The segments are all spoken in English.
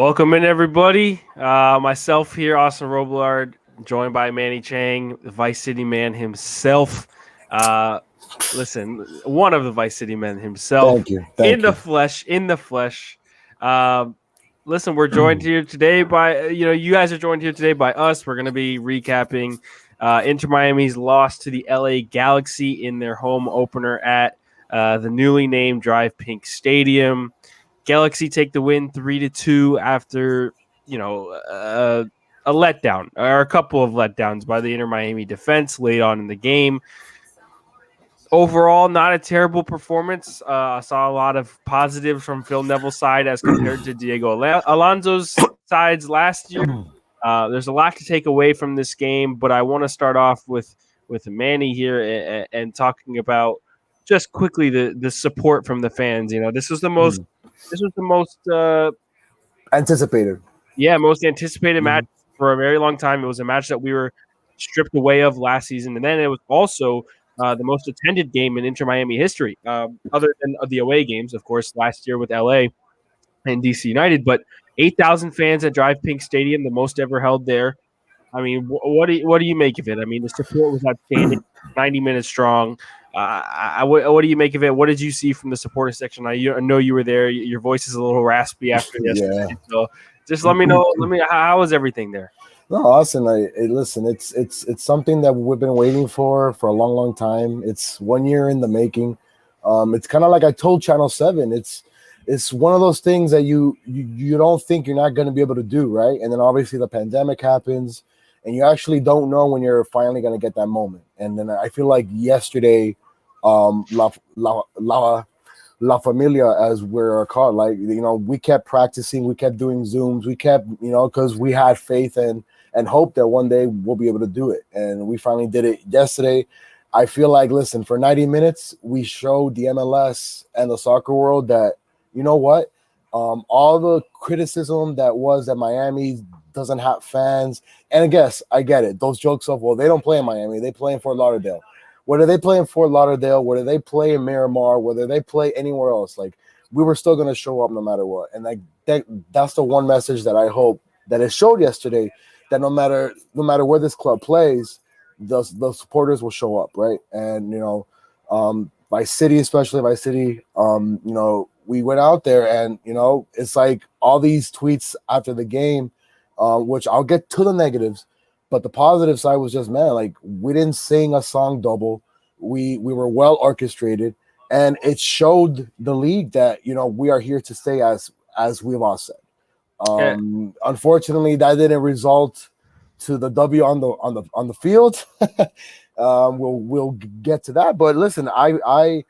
Welcome in, everybody. Myself here, Austin Robillard, joined by Manny Chang, the Vice City man himself. Uh, one of the Vice City men himself, Thank you. in Thank the you. flesh, in the flesh. Um, we're joined here today by you guys are joined here today by us. We're going to be recapping Inter Miami's loss to the LA Galaxy in their home opener at the newly named Drive Pink Stadium. Galaxy take the win 3-2 after a letdown or a couple of letdowns by the Inter Miami defense late on in the game. Overall, not a terrible performance. I saw a lot of positives from Phil Neville's side as compared to Diego Alonso's sides last year. There's a lot to take away from this game, but I want to start off with Manny here and talking about just quickly the support from the fans. This was the most Anticipated. most anticipated match Mhm. for a very long time. It was a match that we were stripped away of last season, and then it was also the most attended game in Inter Miami history, other than the away games, of course, last year with LA and DC United. But 8,000 fans at Drive Pink Stadium, the most ever held there. I mean, what do you make of it? I mean, the support was outstanding, 90 minutes strong. What do you make of it? What did you see from the supporter section? I know you were there. Your voice is a little raspy after Yeah. yesterday, so just let me know. How was everything there? No, Austin. Listen. It's something that we've been waiting for a long, long time. It's 1 year in the making. It's kind of like I told Channel 7. It's one of those things that you don't think you're not going to be able to do, right? And then obviously the pandemic happens, and you actually don't know when you're finally going to get that moment. And then I feel like yesterday, La Familia, as we're called, like, we kept practicing, we kept doing Zooms, we kept, because we had faith and hope that one day we'll be able to do it. And we finally did it yesterday. I feel like, listen, for 90 minutes, we showed the MLS and the soccer world that, you know what, all the criticism that was that Miami doesn't have fans, and I get it. Those jokes of, well, they don't play in Miami, they play in Fort Lauderdale. Whether they play in Fort Lauderdale, whether they play in Miramar, whether they play anywhere else, like, we were still going to show up no matter what. And like that's the one message that I hope that it showed yesterday, that no matter where this club plays, the supporters will show up, right? And Vice City, especially Vice City, we went out there, and it's like all these tweets after the game, which I'll get to the negatives. But the positive side was just, man, like, we didn't sing a song double. We were well orchestrated, and it showed the league that we are here to stay, as we've all said. Yeah, Unfortunately, that didn't result to the W on the field. We'll get to that, but listen, I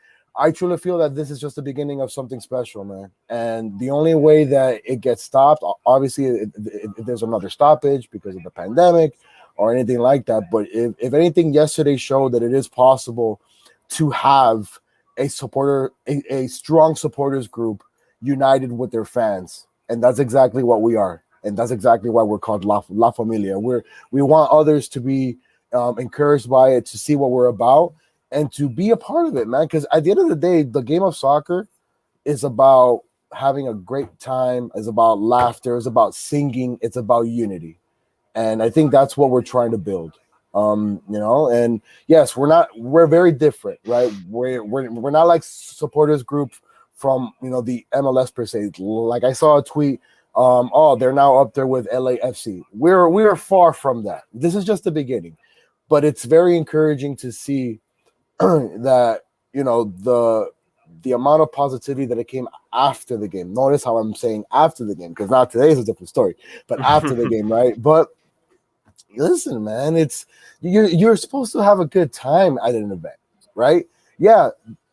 truly feel that this is just the beginning of something special, man. And the only way that it gets stopped, obviously, if there's another stoppage because of the pandemic or anything like that. But if anything, yesterday showed that it is possible to have a strong supporters group united with their fans, and that's exactly what we are, and that's exactly why we're called La Familia. We want others to be encouraged by it, to see what we're about, and to be a part of it, man. Because at the end of the day, the game of soccer is about having a great time, it's about laughter, it's about singing, it's about unity. And I think that's what we're trying to build. And yes, we're very different, right? We're not like supporters group from the MLS per se. Like, I saw a tweet, oh, they're now up there with LAFC. We're far from that. This is just the beginning. But it's very encouraging to see that the amount of positivity that it came after the game. Notice how I'm saying after the game, because now today is a different story, but after the game, right? But listen, man, you're supposed to have a good time at an event, right? Yeah,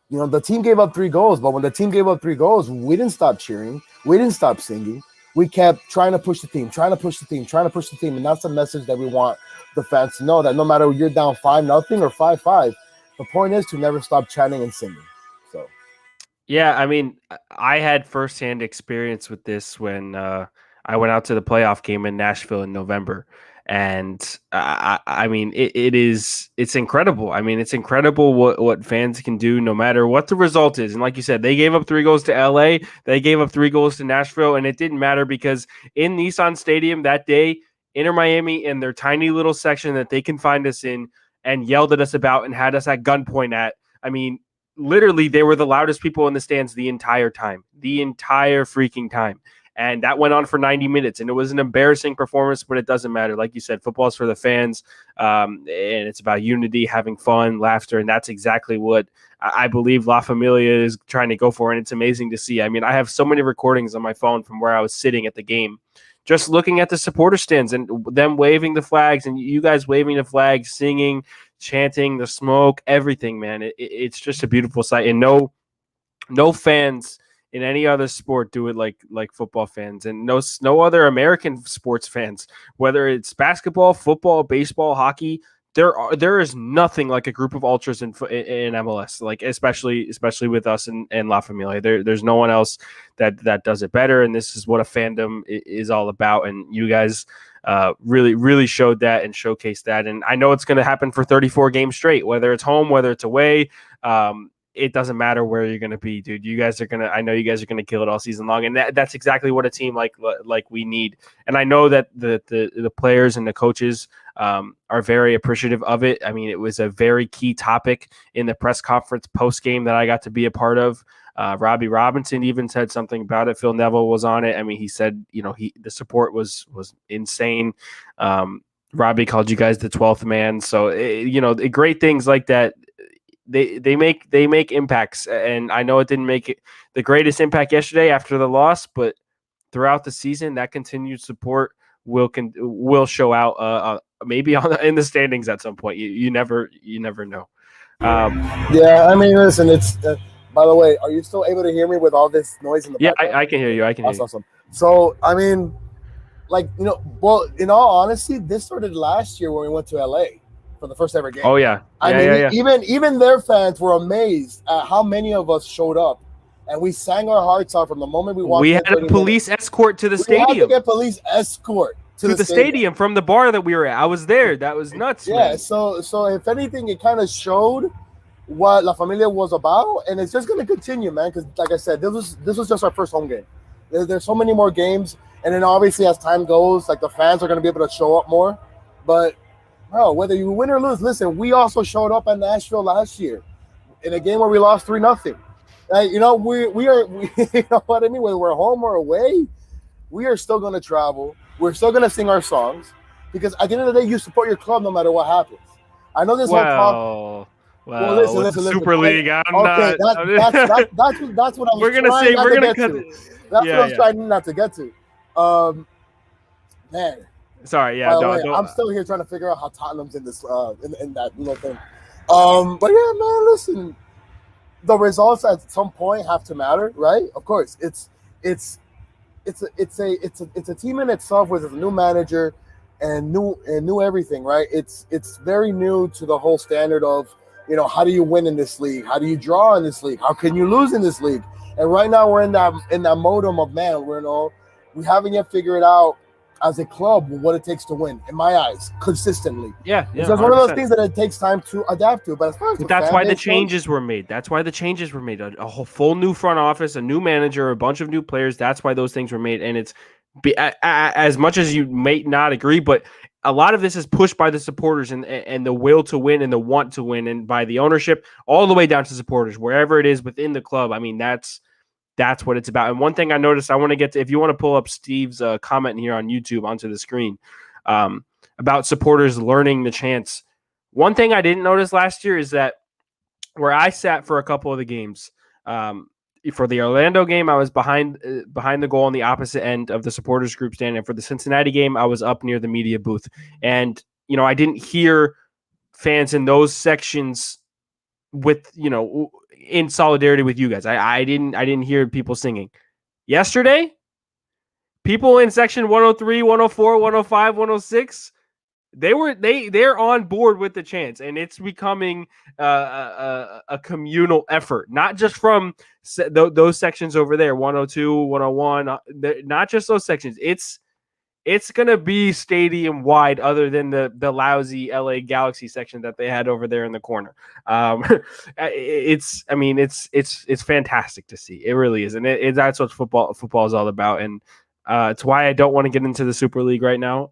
the team gave up 3 goals, but when the team gave up 3 goals, we didn't stop cheering, we didn't stop singing. We kept trying to push the team, trying to push the team, trying to push the team, and that's the message that we want the fans to know, that no matter you're down 5-0 or 5-5, the point is to never stop chanting and singing. So, yeah. I mean, I had firsthand experience with this when I went out to the playoff game in Nashville in November, And I mean, it's incredible. I mean, it's incredible what fans can do no matter what the result is. And like you said, they gave up 3 goals to LA, they gave up 3 goals to Nashville, and it didn't matter because in Nissan Stadium that day, Inter Miami in their tiny little section that they can find us in and yelled at us about and had us at gunpoint at. I mean, literally, they were the loudest people in the stands the entire freaking time. And that went on for 90 minutes, and it was an embarrassing performance, but it doesn't matter. Like you said, football is for the fans, and it's about unity, having fun, laughter, and that's exactly what I believe La Familia is trying to go for, and it's amazing to see. I mean, I have so many recordings on my phone from where I was sitting at the game, just looking at the supporter stands and them waving the flags, and you guys waving the flags, singing, chanting, the smoke, everything, man. It's just a beautiful sight, and no fans in any other sport do it like football fans, and no other American sports fans, whether it's basketball, football, baseball, hockey. There is nothing like a group of ultras in MLS, like especially with us and La Familia. There's no one else that does it better, and this is what a fandom is all about. And you guys really showed that and showcased that. And I know it's going to happen for 34 games straight, whether it's home, whether it's away. It doesn't matter where you're going to be, dude. I know you guys are going to kill it all season long. And that's exactly what a team like we need. And I know that the players and the coaches are very appreciative of it. I mean, it was a very key topic in the press conference post game that I got to be a part of. Robbie Robinson even said something about it. Phil Neville was on it. I mean, he said, the support was insane. Robbie called you guys the 12th man. So, great things like that. They make impacts, and I know it didn't make it the greatest impact yesterday after the loss, but throughout the season, that continued support will show out maybe in the standings at some point. You never know. Yeah, I mean, listen, it's. By the way, are you still able to hear me with all this noise in the background? Yeah, I can hear you. That's awesome. So, I mean, well, in all honesty, this started last year when we went to LA for the first ever game. Oh yeah, Even their fans were amazed at how many of us showed up, and we sang our hearts out from the moment we walked. We had a police escort to the stadium. We had to get police escort to the stadium from the bar that we were at. I was there. That was nuts. Yeah. Man. So if anything, it kind of showed what La Familia was about, and it's just going to continue, man. Because like I said, this was just our first home game. There's so many more games, and then obviously as time goes, like the fans are going to be able to show up more, but. Bro, whether you win or lose, listen, we also showed up at Nashville last year in a game where we lost 3-0. We are, you know what I mean? Whether we're home or away, we are still going to travel. We're still going to sing our songs because at the end of the day, you support your club no matter what happens. I know this whole talk. Well, listen. Super League. That's what I was trying not to get to. That's what I was trying not to get to. Man. Sorry, yeah. I'm still here trying to figure out how Tottenham's in this in that little thing. But yeah, man, listen. The results at some point have to matter, right? Of course, it's a team in itself with a new manager and new everything, right? It's very new to the whole standard of how do you win in this league? How do you draw in this league? How can you lose in this league? And right now we're in that modem of man. We haven't yet figured out. As a club, what it takes to win, in my eyes, consistently. Yeah. So it's one of those things that it takes time to adapt to. But as far as that's why the changes were made. That's why the changes were made. A whole full new front office, a new manager, a bunch of new players. That's why those things were made. And it's as much as you may not agree, but a lot of this is pushed by the supporters and the will to win and the want to win, and by the ownership all the way down to supporters, wherever it is within the club. I mean, that's what it's about. And one thing I noticed, I want to get to, if you want to pull up Steve's comment here on YouTube onto the screen about supporters learning the chants. One thing I didn't notice last year is that where I sat for a couple of the games, for the Orlando game, I was behind the goal on the opposite end of the supporters group stand. And for the Cincinnati game, I was up near the media booth. And, I didn't hear fans in those sections with, in solidarity with you guys. I didn't hear people singing. Yesterday, people in section 103, 104, 105, 106, they're on board with the chants, and it's becoming a communal effort, not just from those sections over there, 102, 101, not just those sections. it's gonna be stadium wide, other than the lousy LA Galaxy section that they had over there in the corner. Um, it's fantastic to see. It really is, and that's what football is all about. And it's why I don't want to get into the Super League right now.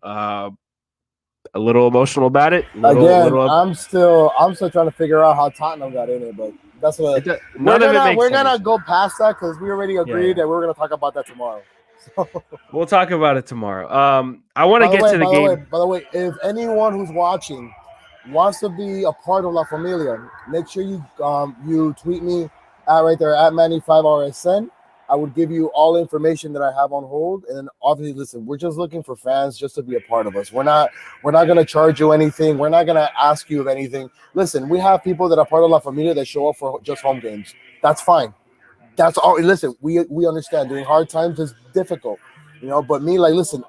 A little emotional about it. Again, I'm still trying to figure out how Tottenham got in it, but that's what we're gonna go past that because we already agreed that we're gonna talk about that tomorrow. So. We'll talk about it tomorrow. I want to get to the game. By the way, if anyone who's watching wants to be a part of La Familia, make sure you tweet me right there at Manny5RSN. I would give you all information that I have on hold, and obviously, listen, we're just looking for fans just to be a part of us. We're not gonna charge you anything. We're not gonna ask you of anything. Listen, we have people that are part of La Familia that show up for just home games. That's fine. That's all. Listen, we understand during hard times is difficult, but me, like, listen,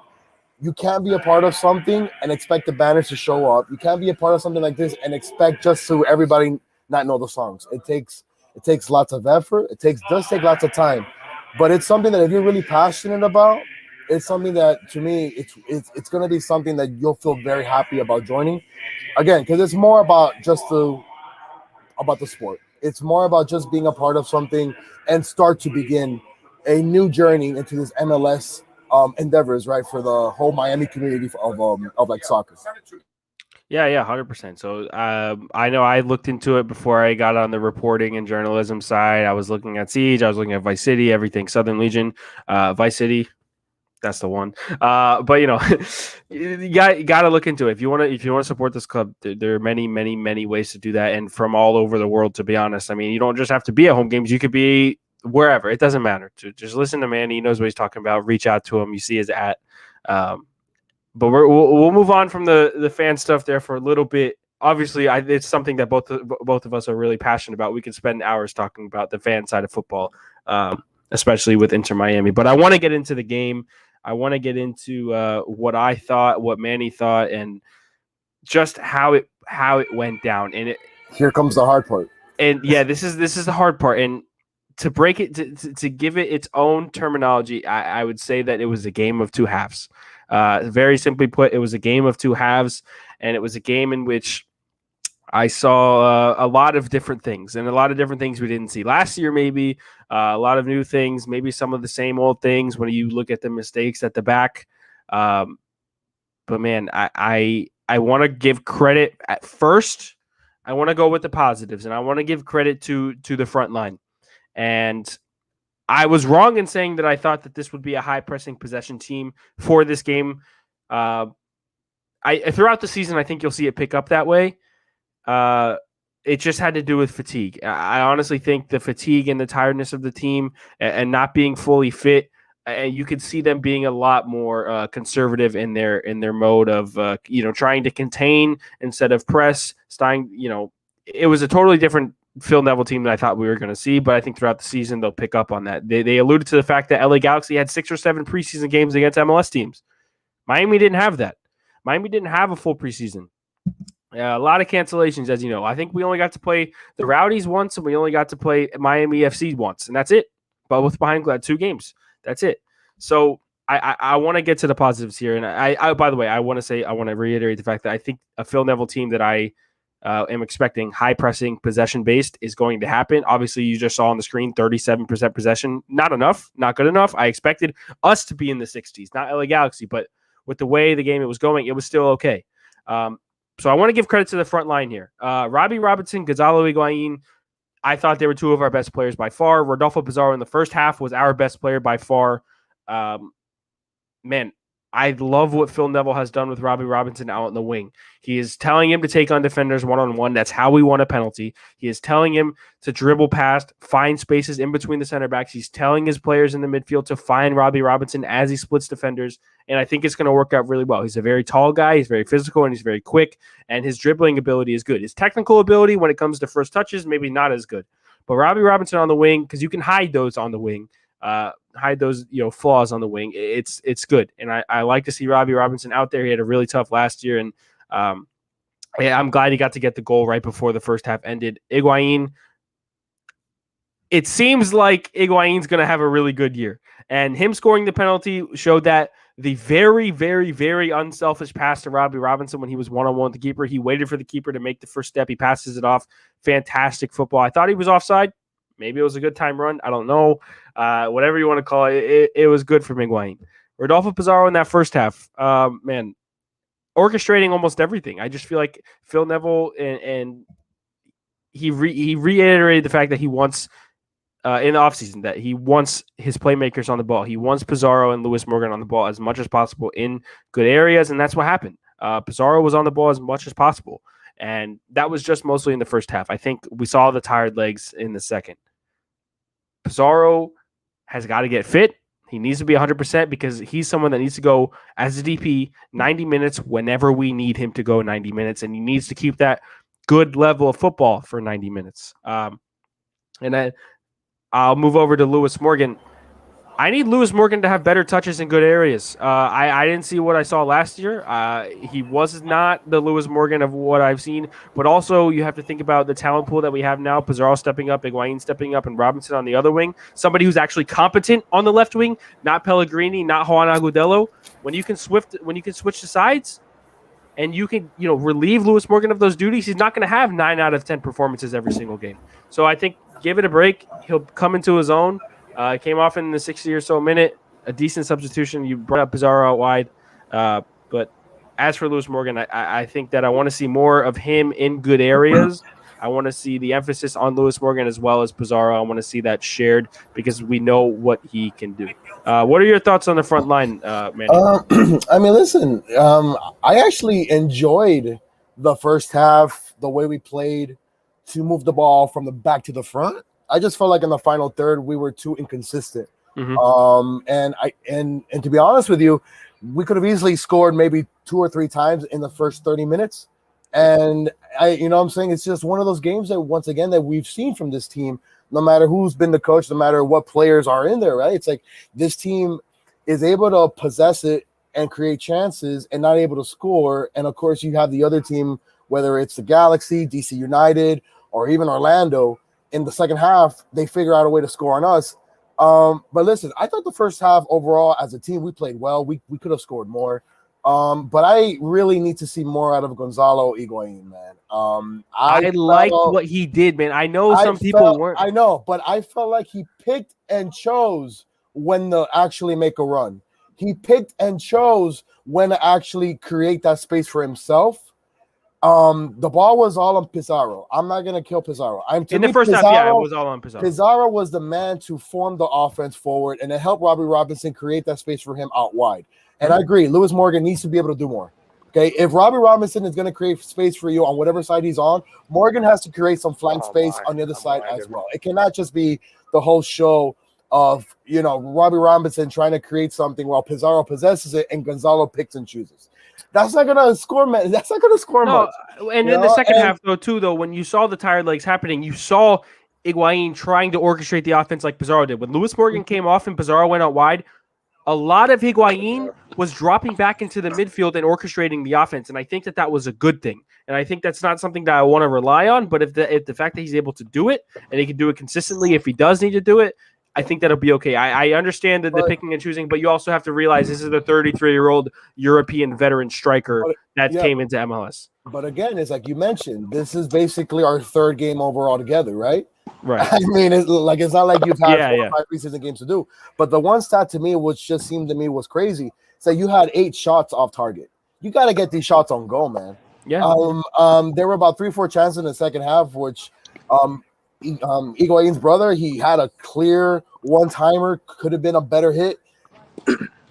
you can't be a part of something and expect the banners to show up. You can't be a part of something like this and expect just to everybody not know the songs. It takes lots of effort. Does take lots of time, but it's something that if you're really passionate about, it's something that to me it's going to be something that you'll feel very happy about joining. Again, because it's more about about the sport. It's more about just being a part of something and start to begin a new journey into this MLS endeavors, right, for the whole Miami community of like soccer. Yeah, 100%. So I know I looked into it before I got on the reporting and journalism side. I was looking at Siege, I was looking at Vice City, everything Southern Legion, Vice City. That's the one. But you got to look into it if you want to support this club. There are many ways to do that, and from all over the world. To be honest, I mean, you don't just have to be at home games. You could be wherever. It doesn't matter. Just listen to Manny. He knows what he's talking about. Reach out to him. You see his at. But we'll move on from the fan stuff there for a little bit. Obviously, it's something that both of us are really passionate about. We could spend hours talking about the fan side of football, especially with Inter Miami. But I want to get into the game. I want to get into what I thought, what Manny thought, and just how it went down. And here comes the hard part. And yeah, this is the hard part. And to break it, to give it its own terminology, I would say that it was a game of two halves. Very simply put, it was a game of two halves, and it was a game in which I saw a lot of different things, and a lot of different things we didn't see last year. Maybe a lot of new things, maybe some of the same old things when you look at the mistakes at the back. But man, I want to give credit at first. I want to go with the positives, and I want to give credit to the front line. And I was wrong in saying that I thought that this would be a high pressing possession team for this game. Throughout the season, I think you'll see it pick up that way. It just had to do with fatigue. I honestly think the fatigue and the tiredness of the team and not being fully fit, and you could see them being a lot more conservative in their mode of trying to contain instead of press. It was a totally different Phil Neville team that I thought we were going to see, but I think throughout the season they'll pick up on that. They alluded to the fact that LA Galaxy had 6 or 7 preseason games against MLS teams. Miami didn't have that. Miami didn't have a full preseason. A lot of cancellations, as you know. I think we only got to play the Rowdies once, and we only got to play Miami FC once, and that's it. But with behind 2 games, that's it. So I want to get to the positives here, and I by the way, I want to reiterate the fact that I think a Phil Neville team that I am expecting high pressing, possession based is going to happen. Obviously, you just saw on the screen 37% possession, not enough, not good enough. I expected us to be in the 60s, not LA Galaxy, but with the way the game it was going, it was still okay. So I want to give credit to the front line here. Robbie Robinson, Gonzalo Higuain, I thought they were 2 of our best players by far. Rodolfo Pizarro in the first half was our best player by far. Man, I love what Phil Neville has done with Robbie Robinson out in the wing. He is telling him to take on defenders one-on-one. That's how we won a penalty. He is telling him to dribble past, find spaces in between the center backs. He's telling his players in the midfield to find Robbie Robinson as he splits defenders, and I think it's going to work out really well. He's a very tall guy. He's very physical, and he's very quick, and his dribbling ability is good. His technical ability when it comes to first touches, maybe not as good. But Robbie Robinson on the wing, because you can hide those on the wing, hide those flaws on the wing. It's good, and I like to see Robbie Robinson out there. He had a really tough last year, and I'm glad he got to get the goal right before the first half ended. Higuain, it seems like Higuain's going to have a really good year, and him scoring the penalty showed that. The very, very, very unselfish pass to Robbie Robinson when he was one-on-one with the keeper. He waited for the keeper to make the first step. He passes it off. Fantastic football. I thought he was offside. Maybe it was a good time run. I don't know. Whatever you want to call it, it was good for Higuain. Rodolfo Pizarro in that first half, man, orchestrating almost everything. I just feel like Phil Neville and he reiterated the fact that he wants in the offseason that he wants his playmakers on the ball. He wants Pizarro and Lewis Morgan on the ball as much as possible in good areas, and that's what happened. Pizarro was on the ball as much as possible, and that was just mostly in the first half. I think we saw the tired legs in the second. Pizarro has got to get fit. He needs to be 100% because he's someone that needs to go as a DP 90 minutes whenever we need him to go 90 minutes, and he needs to keep that good level of football for 90 minutes. And I'll move over to Lewis Morgan. I need Lewis Morgan to have better touches in good areas. I didn't see what I saw last year. He was not the Lewis Morgan of what I've seen, but also you have to think about the talent pool that we have now. Pizarro stepping up, Higuain stepping up, and Robinson on the other wing. Somebody who's actually competent on the left wing, not Pellegrini, not Juan Agudelo. When you can switch the sides, and you can relieve Lewis Morgan of those duties, he's not going to have 9 out of 10 performances every single game. So I think give it a break. He'll come into his own. Came off in the 60 or so minute, a decent substitution. You brought up Pizarro out wide. But as for Lewis Morgan, I think that I want to see more of him in good areas. I want to see the emphasis on Lewis Morgan as well as Pizarro. I want to see that shared because we know what he can do. What are your thoughts on the front line, Manny? I mean, listen, I actually enjoyed the first half, the way we played to move the ball from the back to the front. I just felt like in the final third we were too inconsistent. Mm-hmm. And to be honest with you, we could have easily scored maybe 2 or 3 times in the first 30 minutes. And I'm saying it's just one of those games that once again that we've seen from this team, no matter who's been the coach, no matter what players are in there, right? It's like this team is able to possess it and create chances and not able to score. And of course you have the other team, whether it's the Galaxy, DC United, or even Orlando. In the second half, they figure out a way to score on us. But listen, I thought the first half overall as a team, we played well. We could have scored more. But I really need to see more out of Gonzalo Higuain, man. I liked what he did, man. I know some people weren't. I know, but I felt like he picked and chose when to actually make a run. He picked and chose when to actually create that space for himself. The ball was all on Pizarro. I'm not gonna kill Pizarro. In the first half, it was all on Pizarro. Pizarro was the man to form the offense forward and to help Robbie Robinson create that space for him out wide. And I agree, Lewis Morgan needs to be able to do more. Okay, if Robbie Robinson is going to create space for you on whatever side he's on, Morgan has to create some flank space on the other side as well. It cannot just be the whole show of Robbie Robinson trying to create something while Pizarro possesses it and Gonzalo picks and chooses. That's not gonna score, man. That's not gonna score much. And in the second half, though, when you saw the tired legs happening, you saw Higuain trying to orchestrate the offense like Pizarro did. When Lewis Morgan came off and Pizarro went out wide, a lot of Higuain was dropping back into the midfield and orchestrating the offense, and I think that was a good thing. And I think that's not something that I want to rely on. But if the fact that he's able to do it and he can do it consistently, if he does need to do it, I think that'll be okay. I understand the picking and choosing, but you also have to realize this is the 33-year-old European veteran striker that came into MLS. But again, it's like you mentioned, this is basically our third game overall together, right? Right. I mean, it's not like you've had 4 or 5 preseason games to do. But the one stat to me, which just seemed to me was crazy, is that you had 8 shots off target. You got to get these shots on goal, man. Yeah. There were about 3-4 chances in the second half, which Higuain's brother, he had a clear one-timer, could have been a better hit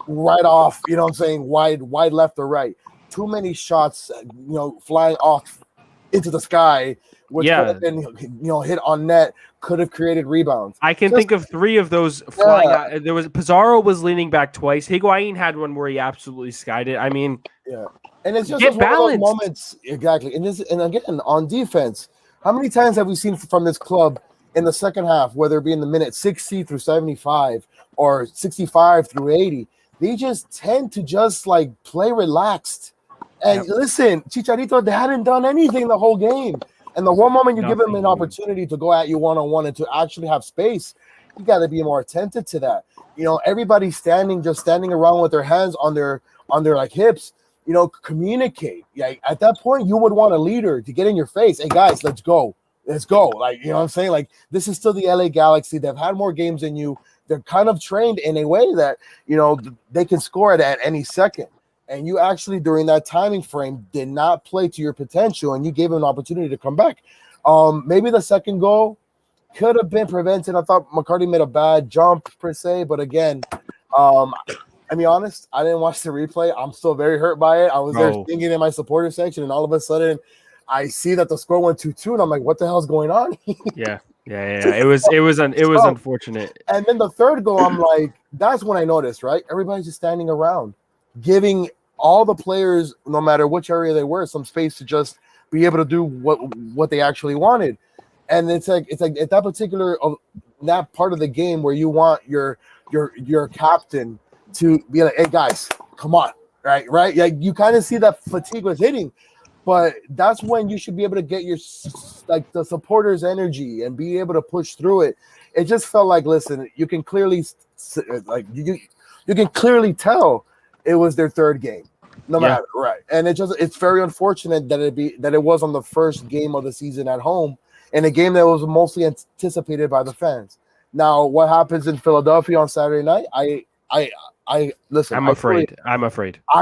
right off, wide left or right. Too many shots, flying off into the sky, which could have been, hit on net, could have created rebounds. I can think of 3 of those flying out. There was Pizarro was leaning back twice. Higuain had one where he absolutely skied it. I mean, and it's just one of those moments, exactly. And again, on defense, how many times have we seen from this club in the second half, whether it be in the minute 60 through 75 or 65 through 80, they just tend to just play relaxed. And listen, Chicharito, they hadn't done anything the whole game. And the one moment you give them an opportunity to go at you one-on-one and to actually have space, You got to be more attentive to that. Everybody's just standing around with their hands on their like hips. Communicate. Yeah, at that point, you would want a leader to get in your face. Hey guys, let's go. Let's go. Like, what I'm saying? Like, this is still the LA Galaxy. They've had more games than you. They're kind of trained in a way that, they can score it at any second. And you actually, during that timing frame, did not play to your potential, and you gave him an opportunity to come back. Maybe the second goal could have been prevented. I thought McCarty made a bad jump per se, but again, I'll be honest, I didn't watch the replay. I'm still very hurt by it. I was there thinking in my supporter section, and all of a sudden, I see that the score went 2-2, and I'm like, "What the hell's going on?" Yeah. It was unfortunate. And then the third goal, I'm like, that's when I noticed, right? Everybody's just standing around, giving all the players, no matter which area they were, some space to just be able to do what they actually wanted. And it's like at that part of the game where you want your captain to be like, "Hey guys, come on," right? Yeah, you kind of see that fatigue was hitting. But that's when you should be able to get the supporters' energy and be able to push through it. It just felt like, listen, you can clearly you can clearly tell it was their third game, no matter, right? And it's very unfortunate that it was on the first game of the season at home, in a game that was mostly anticipated by the fans. Now, what happens in Philadelphia on Saturday night? Listen. I'm afraid. I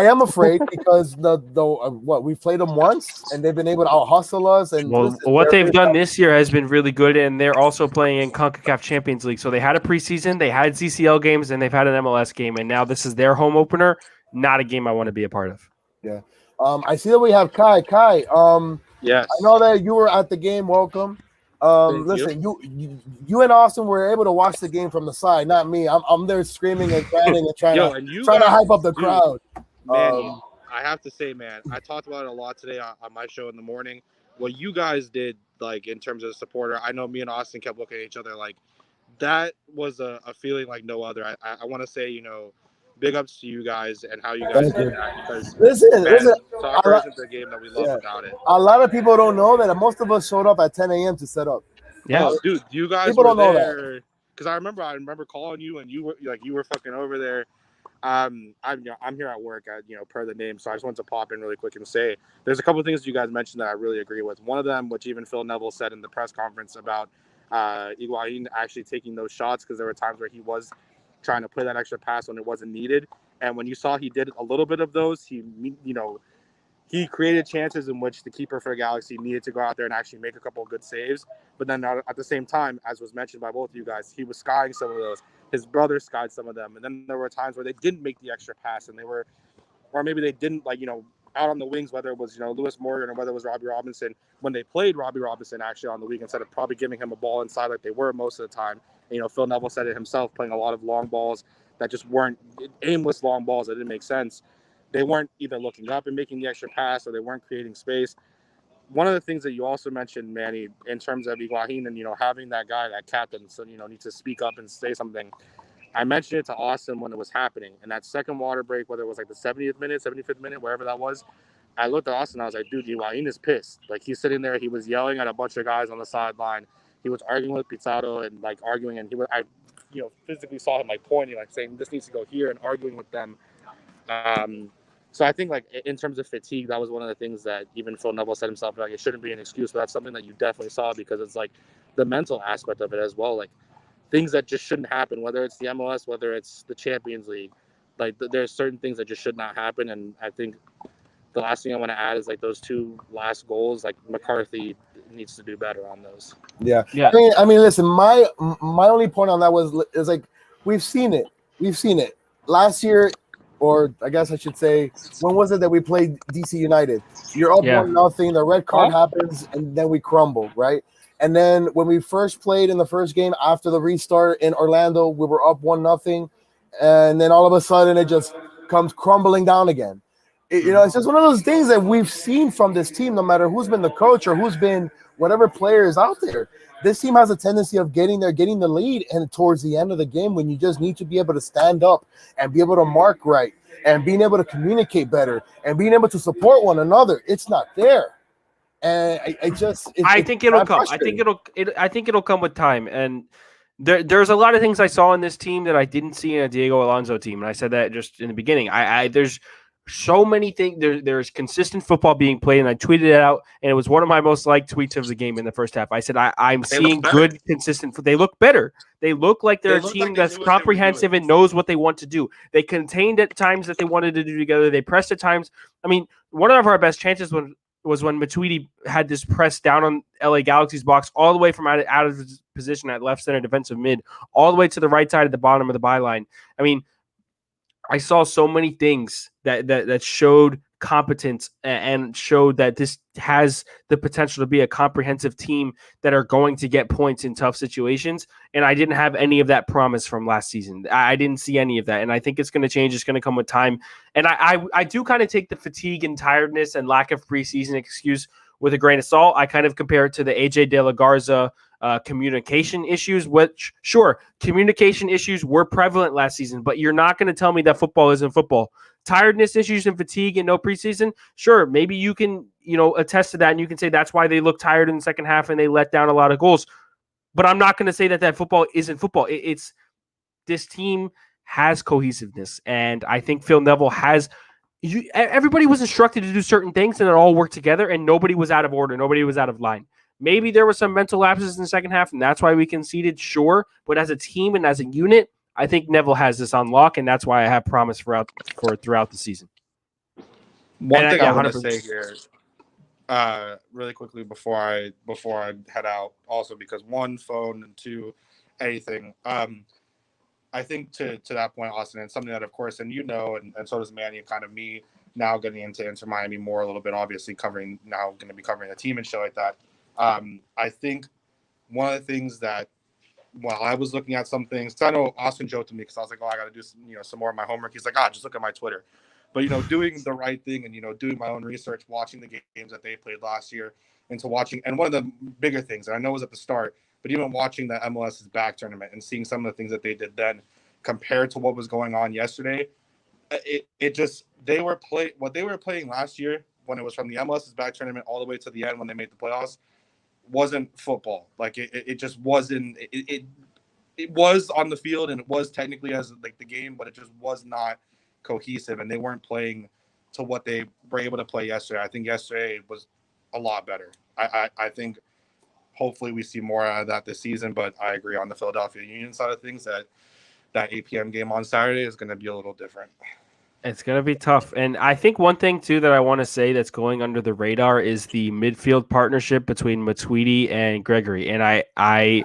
am afraid because we played them once and they've been able to out hustle us. And what they've done this year has been really good, and they're also playing in CONCACAF Champions League. So they had a preseason, they had CCL games, and they've had an MLS game, and now this is their home opener. Not a game I want to be a part of. Yeah. I see that we have Kai. Kai. Yes. I know that you were at the game. Welcome. Listen, you and Austin were able to watch the game from the side, not me. I'm there screaming and chanting and trying to hype up the crowd. Man, I have to say, man, I talked about it a lot today on my show in the morning. What you guys did, like in terms of supporter, I know me and Austin kept looking at each other like that was a feeling like no other. I want to say, big ups to you guys and how you guys did that, because listen, soccer isn't the game that we love without it. A lot of people don't know that most of us showed up at 10 a.m. to set up. Yeah, dude, you guys people were don't know there that. Because I remember calling you and you were fucking over there. I'm here at work, per the name, so I just wanted to pop in really quick and say there's a couple of things you guys mentioned that I really agree with. One of them, which even Phil Neville said in the press conference about Higuaín actually taking those shots, because there were times where he was trying to play that extra pass when it wasn't needed. And when you saw he did a little bit of those, he created chances in which the keeper for Galaxy needed to go out there and actually make a couple of good saves. But then at the same time, as was mentioned by both of you guys, he was skying some of those. His brother skied some of them. And then there were times where they didn't make the extra pass, and or maybe they didn't, out on the wings, whether it was, Lewis Morgan or whether it was Robbie Robinson, when they played Robbie Robinson actually on the week, instead of probably giving him a ball inside like they were most of the time. And, Phil Neville said it himself, playing a lot of long balls that just weren't aimless long balls that didn't make sense. They weren't either looking up and making the extra pass, or they weren't creating space. One of the things that you also mentioned, Manny, in terms of Higuaín and, having that guy, that captain, so, needs to speak up and say something. I mentioned it to Austin when it was happening. And that second water break, whether it was like the 70th minute, 75th minute, wherever that was, I looked at Austin and I was like, dude, Higuaín is pissed. Like, he's sitting there, he was yelling at a bunch of guys on the sideline. He was arguing with Pizarro and, arguing. And I physically saw him, pointing, saying, this needs to go here, and arguing with them. So I think, in terms of fatigue, that was one of the things that even Phil Neville said himself, it shouldn't be an excuse, but that's something that you definitely saw, because it's, the mental aspect of it as well. Things that just shouldn't happen, whether it's the MLS, whether it's the Champions League. There's certain things that just should not happen, and I think the last thing I want to add is, those two last goals, McCarthy needs to do better on those. Yeah. I mean, listen, my only point on that is we've seen it. Last year, or I guess I should say, when was it that we played DC United? You're up 1-0, the red card happens, and then we crumble, right? And then when we first played in the first game after the restart in Orlando, we were up 1-0, and then all of a sudden it just comes crumbling down again. It's just one of those things that we've seen from this team, no matter who's been the coach or who's been whatever player is out there. This team has a tendency of getting the lead, and towards the end of the game, when you just need to be able to stand up and be able to mark right and being able to communicate better and being able to support one another, it's not there. And I think it'll come. I think it'll come with time. And There's a lot of things I saw in this team that I didn't see in a Diego Alonso team, and I said that just in the beginning. There's so many things. There's consistent football being played, and I tweeted it out, and it was one of my most liked tweets of the game in the first half. I said I'm seeing good, consistent. They look better. They look like they're a team that's comprehensive and knows what they want to do. They contained at times that they wanted to do together. They pressed at times. I mean, one of our best chances was when Matuidi had this press down on LA Galaxy's box all the way from out of his position at left center defensive mid, all the way to the right side at the bottom of the byline. I mean, I saw so many things that showed competence and showed that this has the potential to be a comprehensive team that are going to get points in tough situations. And I didn't have any of that promise from last season. I didn't see any of that. And I think it's going to change. It's going to come with time. And I do kind of take the fatigue and tiredness and lack of preseason excuse with a grain of salt. I kind of compare it to the AJ De La Garza communication issues, which, sure, communication issues were prevalent last season, but you're not going to tell me that football isn't football. Tiredness issues and fatigue and no preseason, sure, maybe you can, attest to that, and you can say that's why they look tired in the second half and they let down a lot of goals. But I'm not going to say that football isn't football. It's this team has cohesiveness, and I think Phil Neville has. Everybody was instructed to do certain things, and it all worked together, and nobody was out of order. Nobody was out of line. Maybe there were some mental lapses in the second half, and that's why we conceded, sure. But as a team and as a unit, I think Neville has this on lock, and that's why I have promise throughout the season. One thing I want to say here, really quickly before I head out, also because one, phone, and two, anything. I think to that point, Austin, and something that, of course, and and so does Manny, and kind of me now getting into Inter Miami more a little bit, obviously going to be covering the team and shit like that. I think one of the things that, while I was looking at some things, because I know Austin joked to me because I was like, I got to do some more of my homework. He's like, just look at my Twitter. But, doing the right thing and, doing my own research, watching the games that they played last year, and one of the bigger things, and I know it was at the start, but even watching the MLS's back tournament and seeing some of the things that they did then compared to what was going on yesterday, what they were playing last year when it was from the MLS's back tournament all the way to the end when they made the playoffs wasn't football. Like it just wasn't. It was on the field and it was technically as like the game, but it just was not cohesive, and they weren't playing to what they were able to play yesterday. I think yesterday was a lot better. I think hopefully we see more out of that this season, but I agree on the Philadelphia Union side of things that 8 p.m. game on Saturday is going to be a little different. It's going to be tough. And I think one thing, too, that I want to say that's going under the radar is the midfield partnership between Matuidi and Gregory. And I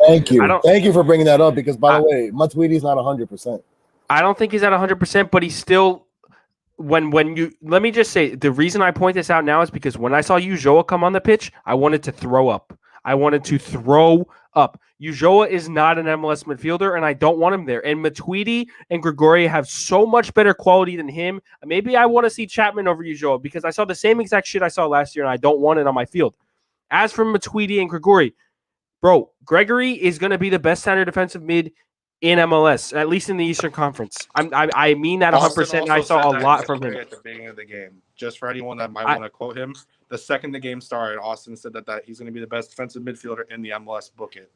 thank you. Thank you for bringing that up because, by the way, Matuidi's not 100%. I don't think he's at 100%, but he's still let me just say, the reason I point this out now is because when I saw Ulloa come on the pitch, I wanted to throw up. Ulloa is not an MLS midfielder, and I don't want him there. And Matuidi and Gregore have so much better quality than him. Maybe I want to see Chapman over Ulloa because I saw the same exact shit I saw last year, and I don't want it on my field. As for Matuidi and Gregore, bro, Gregory is going to be the best center defensive mid in MLS, at least in the Eastern Conference. I mean that 100%, and I saw a lot from him. At the beginning of the game, just for anyone that might want to quote him, the second the game started, Austin said that he's going to be the best defensive midfielder in the MLS. Book it.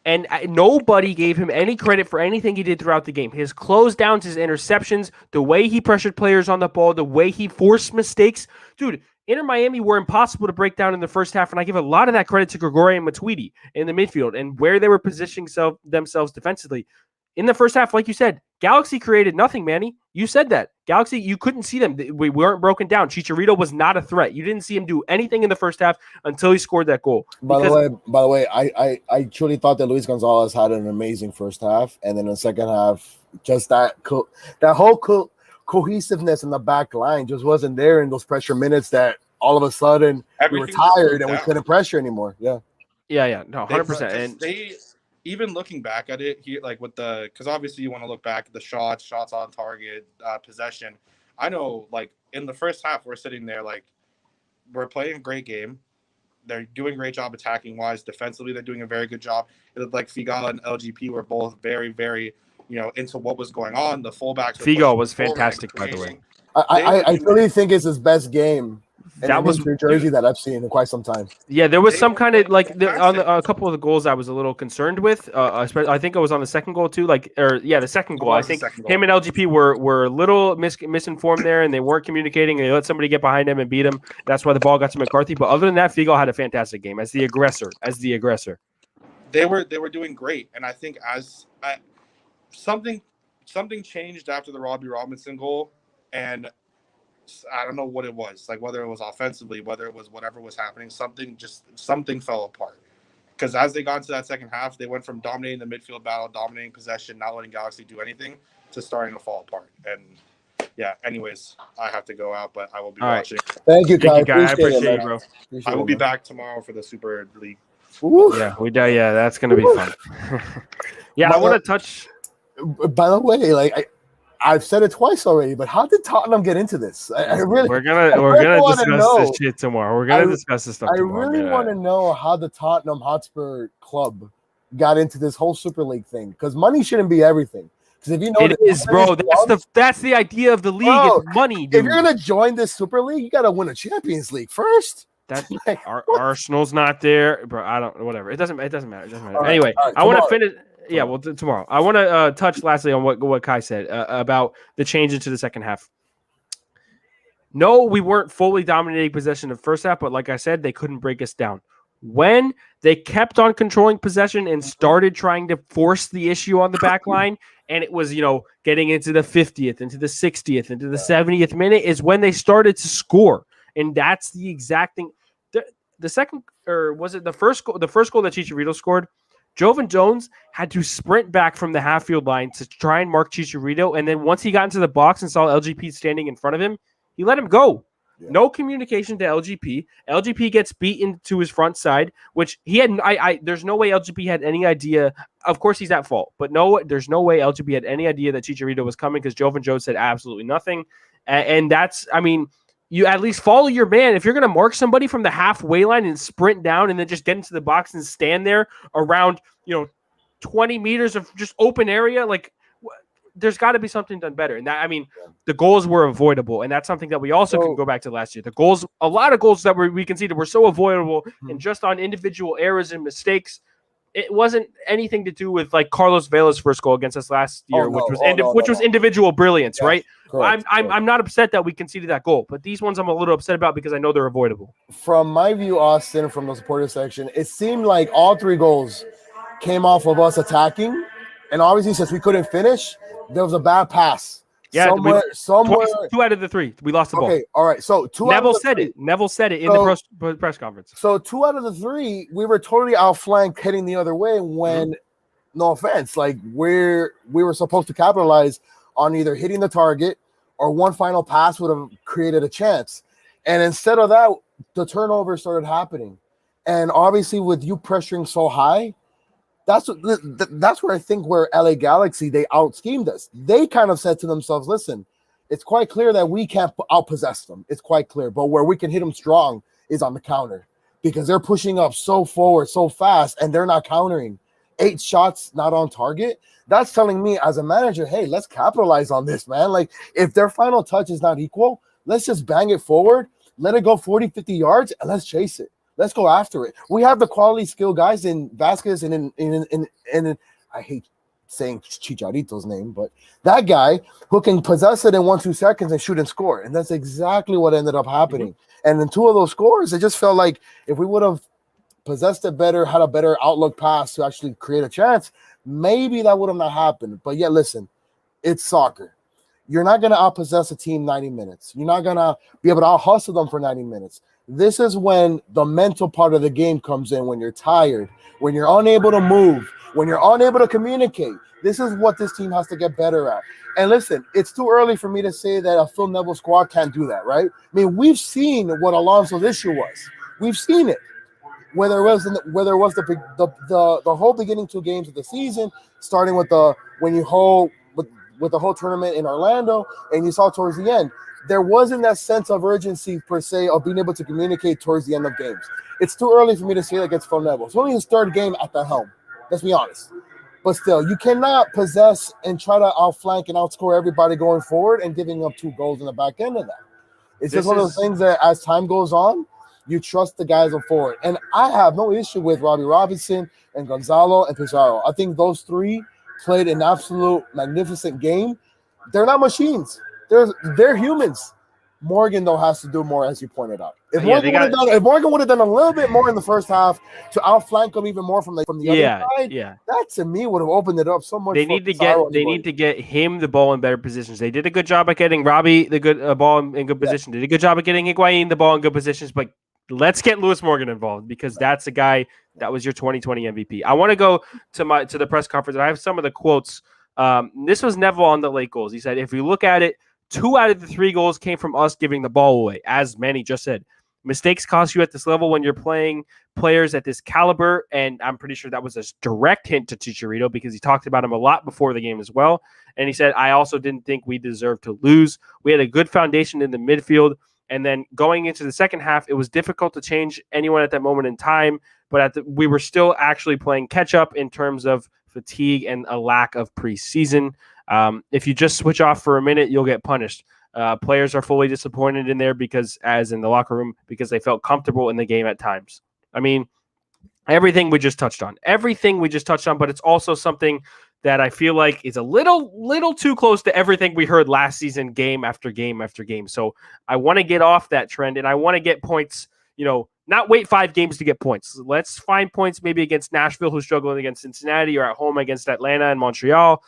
And nobody gave him any credit for anything he did throughout the game. His close downs, his interceptions, the way he pressured players on the ball, the way he forced mistakes. Dude, Inter Miami were impossible to break down in the first half, and I give a lot of that credit to Gregore and Matuidi in the midfield and where they were positioning themselves defensively. In the first half, like you said, Galaxy created nothing, Manny. You said that. Galaxy, you couldn't see them. We weren't broken down. Chicharito was not a threat. You didn't see him do anything in the first half until he scored that goal. By the way, I truly thought that Luis Gonzalez had an amazing first half, and then in the second half, just that whole cohesiveness in the back line just wasn't there in those pressure minutes that all of a sudden we were tired and we couldn't pressure anymore. Yeah. No, 100%. And even looking back at it here, like because obviously you want to look back at the shots on target, possession. I know, like in the first half, we're sitting there like we're playing a great game. They're doing a great job attacking wise. Defensively, they're doing a very good job. It looked like Figal and LGP were both very, very, into what was going on. The fullbacks. Figal was fantastic, by the way. I really think it's his best game That was New Jersey that I've seen in quite some time. Yeah, there was some kind of like on a couple of the goals I was a little concerned with. I think it was on the second goal too. The second goal. I think him and LGP were a little misinformed there, and they weren't communicating. And they let somebody get behind him and beat him. That's why the ball got to McCarthy. But other than that, Figo had a fantastic game as the aggressor. They were doing great, and I think something changed after the Robbie Robinson goal, and I don't know what it was, like whether it was offensively, whether it was whatever was happening, something fell apart. Because as they got into that second half, they went from dominating the midfield battle, dominating possession, not letting Galaxy do anything, to starting to fall apart. And yeah, anyways, I have to go out, but I will be watching. Thank you, Kai. I appreciate it, bro. I will be back tomorrow for the Super League. Ooh. Yeah, that's gonna be fun. I want to touch. By the way, I've said it twice already, but how did Tottenham get into this? We're gonna discuss this shit tomorrow. We're gonna discuss this stuff tomorrow. I really want to know how the Tottenham Hotspur club got into this whole Super League thing, because money shouldn't be everything. Because if you know it is, bro. That's the idea of the league. Bro, it's money, dude. If you're gonna join this Super League, you gotta win a Champions League first. That Arsenal's not there, bro. I don't. Whatever. It doesn't matter. Anyway, I want to finish. Yeah, well, tomorrow. I want to touch lastly on what Kai said about the change into the second half. No, we weren't fully dominating possession in the first half, but like I said, they couldn't break us down. When they kept on controlling possession and started trying to force the issue on the back line, and it was, getting into the 50th, into the 60th, into the 70th minute is when they started to score. And that's the exact thing. The second, or was it the first goal? The first goal that Chicharito scored, Jovan Jones had to sprint back from the half-field line to try and mark Chicharito, and then once he got into the box and saw LGP standing in front of him, he let him go. Yeah. No communication to LGP. LGP gets beaten to his front side, which he had. There's no way LGP had any idea. Of course, he's at fault, but there's no way LGP had any idea that Chicharito was coming because Jovan Jones said absolutely nothing. And that's, you at least follow your man. If you're going to mark somebody from the halfway line and sprint down and then just get into the box and stand there around, 20 meters of just open area, there's got to be something done better. And that, the goals were avoidable. And that's something that we also can go back to last year. The goals, a lot of goals that we conceded were so avoidable and just on individual errors and mistakes. It wasn't anything to do with Carlos Vela's first goal against us last year, which was individual brilliance, right? Correct, I'm not upset that we conceded that goal, but these ones I'm a little upset about because I know they're avoidable. From my view, Austin, from the supporter section, it seemed like all three goals came off of us attacking, and obviously since we couldn't finish, there was a bad pass. Yeah, somewhere. Two out of the three, we lost the ball. Okay, all right. So Neville said it in the press conference. So 2 out of the 3, we were totally outflanked, heading the other way. When, no offense, we were supposed to capitalize on either hitting the target or one final pass would have created a chance. And instead of that, the turnover started happening. And obviously, with you pressuring so high, that's where I think where LA Galaxy, they out-schemed us. They kind of said to themselves, listen, it's quite clear that we can't out-possess them. It's quite clear. But where we can hit them strong is on the counter because they're pushing up so forward, so fast, and they're not countering. 8 shots not on target. That's telling me as a manager, hey, let's capitalize on this, man. If their final touch is not equal, let's just bang it forward, let it go 40, 50 yards, and let's chase it. Let's go after it. We have the quality skill guys in Vasquez and in I hate saying Chicharito's name, but that guy who can possess it in 1-2 seconds and shoot and score. And that's exactly what ended up happening. And in 2 of those scores, it just felt like if we would have possessed it better, had a better outlook pass to actually create a chance, maybe that would have not happened. But yeah, listen, it's soccer. You're not going to outpossess a team 90 minutes. You're not going to be able to out-hustle them for 90 minutes. This is when the mental part of the game comes in, when you're tired, when you're unable to move, when you're unable to communicate. This is what this team has to get better at. And listen, it's too early for me to say that a Phil Neville squad can't do that, right? We've seen what Alonso's issue was. We've seen it. Whether it was the whole beginning 2 games of the season, starting with the whole tournament in Orlando, and you saw towards the end, there wasn't that sense of urgency per se of being able to communicate towards the end of games. It's too early for me to say that against Phil Neville. It's only his 3rd game at the helm. Let's be honest. But still, you cannot possess and try to outflank and outscore everybody going forward and giving up 2 goals in the back end of that. It's just one of those things that as time goes on, you trust the guys on forward. And I have no issue with Robbie Robinson and Gonzalo and Pizarro. I think those three played an absolute magnificent game. They're not machines. They're humans. Morgan, though, has to do more, as you pointed out. If Morgan would have done a little bit more in the first half to outflank him even more from the other side, that to me would have opened it up so much. They need to get him the ball in better positions. They did a good job at getting Robbie the good ball in good position. They did a good job at getting Higuain the ball in good positions. But let's get Lewis Morgan involved because that's the guy that was your 2020 MVP. I want to go to the press conference, and I have some of the quotes. This was Neville on the late goals. He said, if you look at it, 2 out of the 3 goals came from us giving the ball away, as Manny just said. Mistakes cost you at this level when you're playing players at this caliber, and I'm pretty sure that was a direct hint to Chicharito because he talked about him a lot before the game as well. And he said, I also didn't think we deserved to lose. We had a good foundation in the midfield, and then going into the second half, it was difficult to change anyone at that moment in time, but we were still actually playing catch-up in terms of fatigue and a lack of preseason. If you just switch off for a minute, you'll get punished. Players are fully disappointed in there because, as in the locker room, because they felt comfortable in the game at times. I mean, everything we just touched on, but it's also something that I feel like is a little too close to everything we heard last season, game after game after game. So I want to get off that trend and I want to get points, not wait 5 games to get points. Let's find points maybe against Nashville, who's struggling against Cincinnati, or at home against Atlanta and Montreal.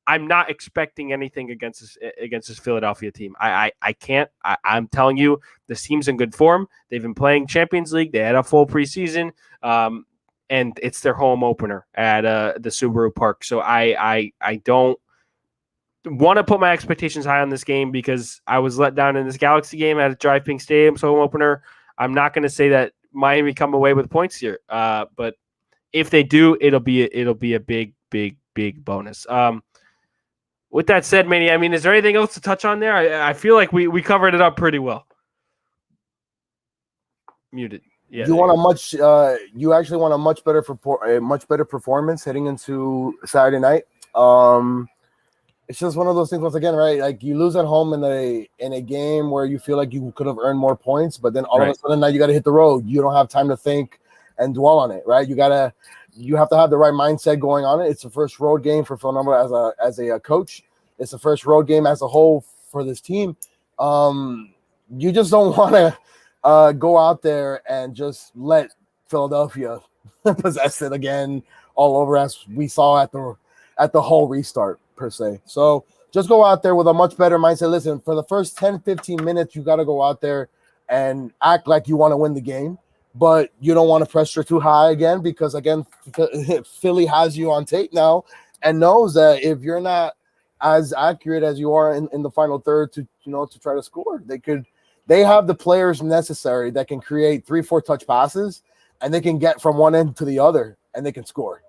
I'm not expecting anything against this Philadelphia team. I can't. I'm telling you, this team's in good form. They've been playing Champions League. They had a full preseason, and it's their home opener at the Subaru Park. So I don't want to put my expectations high on this game because I was let down in this Galaxy game at a Drive Pink Stadium's home opener. I'm not going to say that Miami come away with points here, but if they do, it'll be a big bonus. With that said, Manny, I mean, is there anything else to touch on there? I feel like we covered it up pretty well. Muted. Yeah. You actually want a much better performance heading into Saturday night. It's just one of those things once again, right? Like you lose at home in a game where you feel like you could have earned more points, but then all of a sudden now you got to hit the road. You don't have time to think and dwell on it, right? You have to have the right mindset going on it. It's the first road game for Phil Neville as a coach. It's the first road game as a whole for this team. You just don't want to go out there and just let Philadelphia possess it again all over as we saw at the whole restart per se. So just go out there with a much better mindset. Listen, for the first 10, 15 minutes, you got to go out there and act like you want to win the game. But you don't want to pressure too high again because, again, Philly has you on tape now and knows that if you're not as accurate as you are in the final third to try to score, they have the players necessary that can create 3-4 touch passes and they can get from one end to the other and they can score.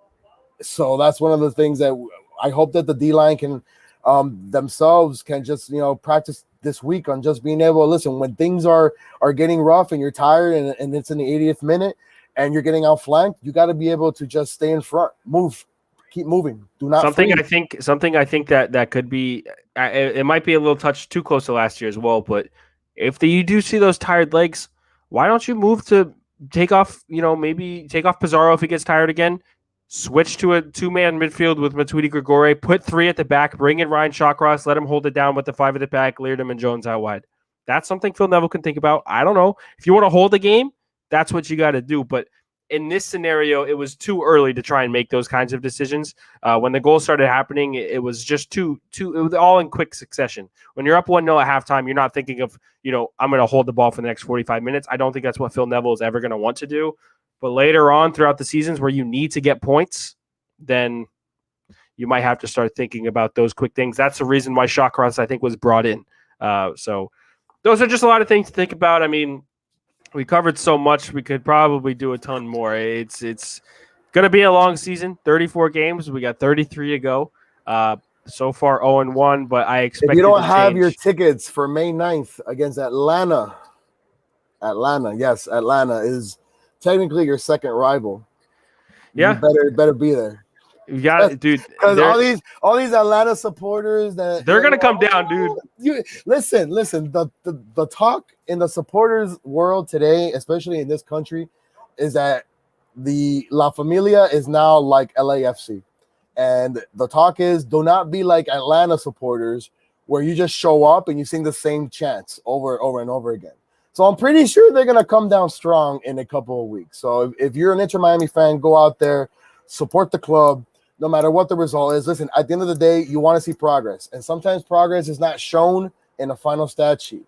So that's one of the things that I hope that the D-line can themselves can just practice this week on just being able to listen when things are getting rough and you're tired and it's in the 80th minute and you're getting outflanked. You got to be able to just stay in front, keep moving. Do not something I think that could be it might be a little touch too close to last year as well. But if you do see those tired legs, why don't you move to take off? Maybe take off Pizarro if he gets tired again. Switch to a 2-man midfield with Matuidi Gregore. Put 3 at the back. Bring in Ryan Shawcross. Let him hold it down with the 5 at the back. Leardom and Jones out wide. That's something Phil Neville can think about. I don't know. If you want to hold the game, that's what you got to do. But in this scenario, it was too early to try and make those kinds of decisions. When the goals started happening, it was just it was all in quick succession. When you're up 1-0 at halftime, you're not thinking of, I'm going to hold the ball for the next 45 minutes. I don't think that's what Phil Neville is ever going to want to do. But later on throughout the seasons where you need to get points, then you might have to start thinking about those quick things. That's the reason why Shawcross, I think, was brought in. So those are just a lot of things to think about. I mean, we covered so much. We could probably do a ton more. It's going to be a long season, 34 games. We got 33 to go. So far 0-1, but I expect if you don't have your tickets for May 9th against Atlanta is technically your second rival. Yeah. You better be there. You got it, dude. Because all these Atlanta supporters that they're gonna come down, dude. Listen. The talk in the supporters world today, especially in this country, is that the La Familia is now like LAFC, and the talk is do not be like Atlanta supporters, where you just show up and you sing the same chants over and over again. So I'm pretty sure they're gonna come down strong in a couple of weeks. So if you're an Inter Miami fan, go out there, support the club. No matter what the result is, listen, at the end of the day, you want to see progress. And sometimes progress is not shown in a final stat sheet,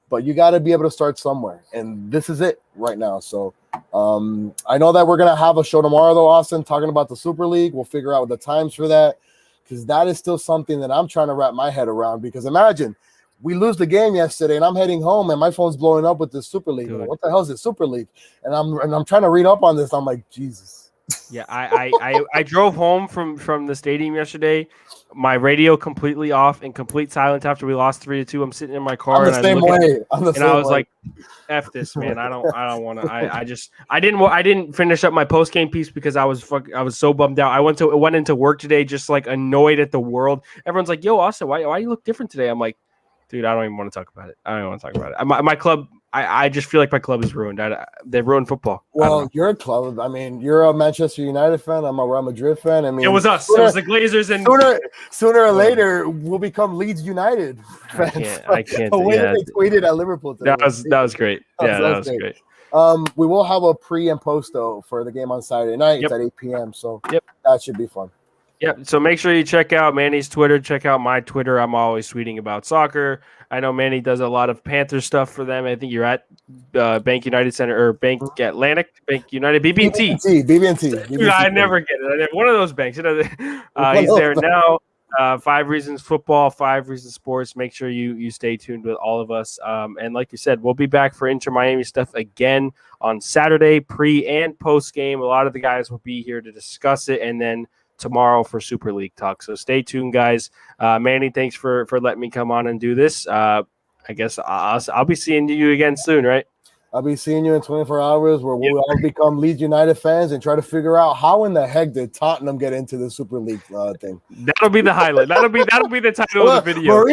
but you got to be able to start somewhere. And this is it right now. So I know that we're going to have a show tomorrow, though, Austin, talking about the Super League. We'll figure out the times for that, because that is still something that I'm trying to wrap my head around. Because imagine we lose the game yesterday and I'm heading home and my phone's blowing up with the Super League. Like, what the hell is this Super League? And I'm trying to read up on this. I'm like, Jesus. Yeah, I drove home from the stadium yesterday. My radio completely off and complete silence after we lost 3-2. I'm sitting in my car and I was like, "F this, man! I don't want to." I didn't finish up my post game piece because I was so bummed out. I went into work today just like annoyed at the world. Everyone's like, "Yo, Austin, why you look different today?" I'm like, dude, I don't even want to talk about it. I don't even want to talk about it. My club. I just feel like my club is ruined. They've ruined football. Well, your club. I mean, you're a Manchester United fan. I'm a Real Madrid fan. I mean, it was us. It was the Glazers, and sooner or later we'll become Leeds United fans. I can't. The way that they tweeted at Liverpool today. That was great. Yeah, that was great. We will have a pre and post though for the game on Saturday night. It's at 8 p.m. So that should be fun. Yep. So make sure you check out Manny's Twitter. Check out my Twitter. I'm always tweeting about soccer. I know Manny does a lot of Panther stuff for them. I think you're at Bank United Center or Bank Atlantic, Bank United, BB&T. BB&T. I never get it. One of those banks. He's there now. 5 Reasons Football, 5 Reasons Sports. Make sure you stay tuned with all of us. And like you said, we'll be back for Inter Miami stuff again on Saturday, pre and post game. A lot of the guys will be here to discuss it, and then tomorrow for Super League talk. So stay tuned, guys. Manny, thanks for letting me come on and do this. I guess I'll be seeing you again soon, right? I'll be seeing you in 24 hours where we'll all become Leeds United fans and try to figure out how in the heck did Tottenham get into the Super League thing. That'll be the highlight. That'll be the title of the video.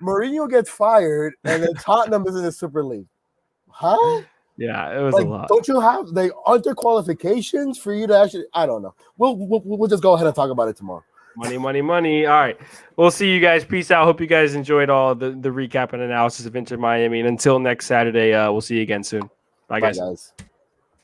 Mourinho gets fired and then Tottenham is in the Super League. Huh? Yeah, it was a lot. Don't you have aren't there qualifications for you to actually? I don't know. We'll just go ahead and talk about it tomorrow. Money. All right. We'll see you guys. Peace out. Hope you guys enjoyed all the recap and analysis of Inter Miami. And until next Saturday, we'll see you again soon. Bye guys.